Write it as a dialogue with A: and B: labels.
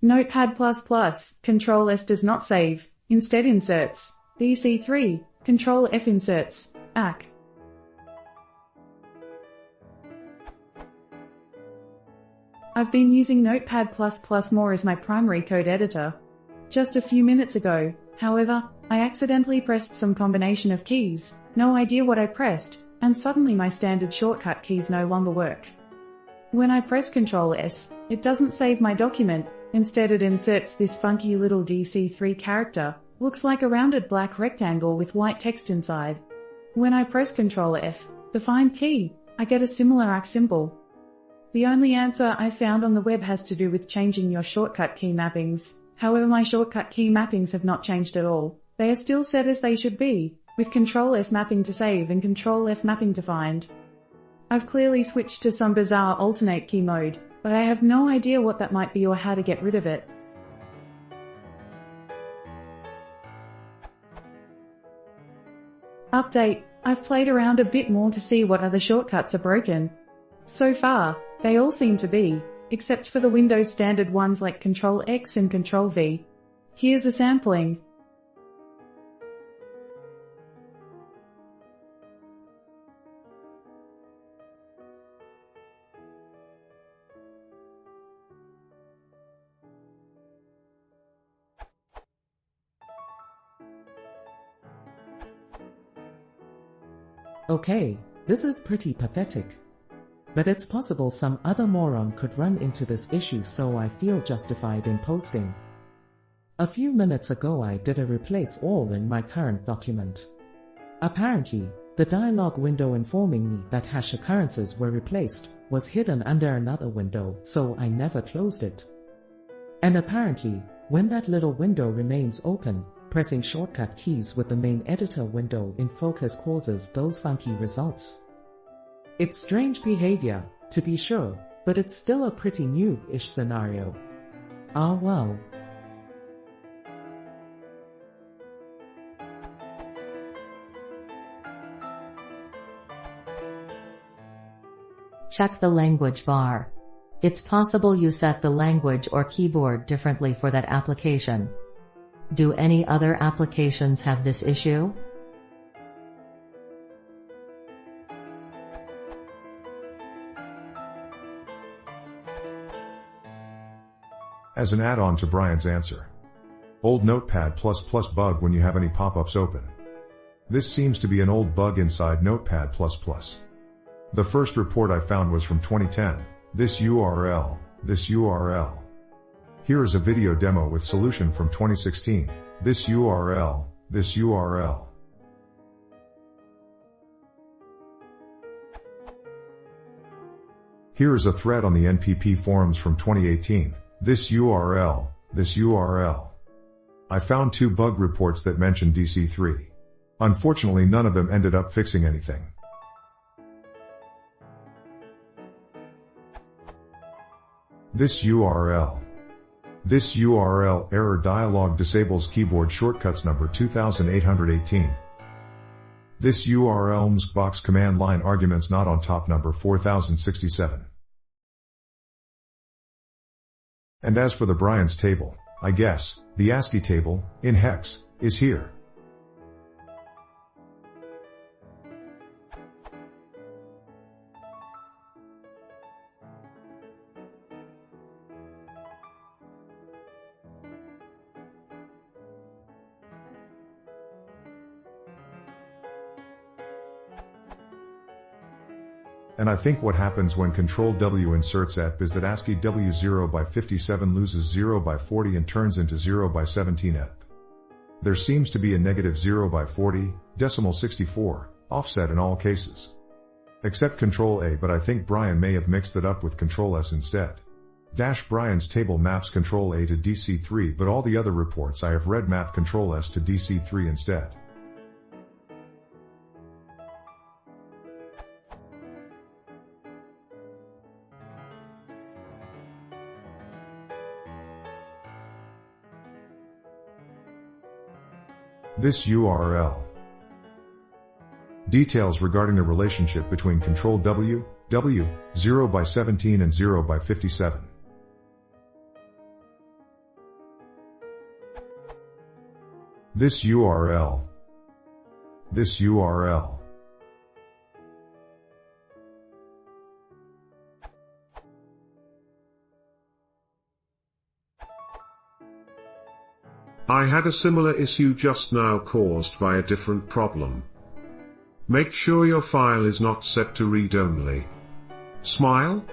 A: Notepad++, Control S does not save, instead inserts. DC3, Control F inserts, AC. I've been using Notepad++ more as my primary code editor. Just a few minutes ago, however, I accidentally pressed some combination of keys, no idea what I pressed, and suddenly my standard shortcut keys no longer work. When I press Ctrl S, it doesn't save my document, instead it inserts this funky little DC3 character, looks like a rounded black rectangle with white text inside. When I press Ctrl F, the find key, I get a similar AC symbol. The only answer I found on the web has to do with changing your shortcut key mappings. However, my shortcut key mappings have not changed at all. They are still set as they should be, with Ctrl S mapping to save and Ctrl F mapping to find. I've clearly switched to some bizarre alternate key mode, but I have no idea what that might be or how to get rid of it. Update: I've played around a bit more to see what other shortcuts are broken. So far, they all seem to be, except for the Windows standard ones like Ctrl X and Ctrl V. Here's a sampling.
B: Okay, this is pretty pathetic. But it's possible some other moron could run into this issue, so I feel justified in posting. A few minutes ago I did a replace all in my current document. Apparently, the dialog window informing me that hash occurrences were replaced was hidden under another window, so I never closed it. And apparently, when that little window remains open, pressing shortcut keys with the main editor window in focus causes those funky results. It's strange behavior, to be sure, but it's still a pretty new-ish scenario. Ah well.
C: Check the language bar. It's possible you set the language or keyboard differently for that application. Do any other applications have this issue?
D: As an add-on to Brian's answer. Old Notepad++ bug when you have any pop-ups open. This seems to be an old bug inside Notepad++. The first report I found was from 2010, this URL. Here is a video demo with solution from 2016, this URL. Here is a thread on the NPP forums from 2018, this URL. I found 2 bug reports that mentioned DC3. Unfortunately, none of them ended up fixing anything. This URL error dialog disables keyboard shortcuts number 2818. This URL msbox command line arguments not on top number 4067. And as for the Brian's table, I guess, the ASCII table, in hex, is here. And I think what happens when Ctrl W inserts EP is that ASCII W0 by 57 loses 0 by 40 and turns into 0 by 17 EP. There seems to be a negative 0 by 40, decimal 64, offset in all cases. Except Ctrl A, but I think Brian may have mixed it up with Ctrl S instead. Brian's table maps Ctrl A to DC3, but all the other reports I have read map Ctrl S to DC3 instead. This URL. Details regarding the relationship between Ctrl W, 0 by 17 and 0 by 57. This URL. This URL.
E: I had a similar issue just now caused by a different problem. Make sure your file is not set to read only. Smile?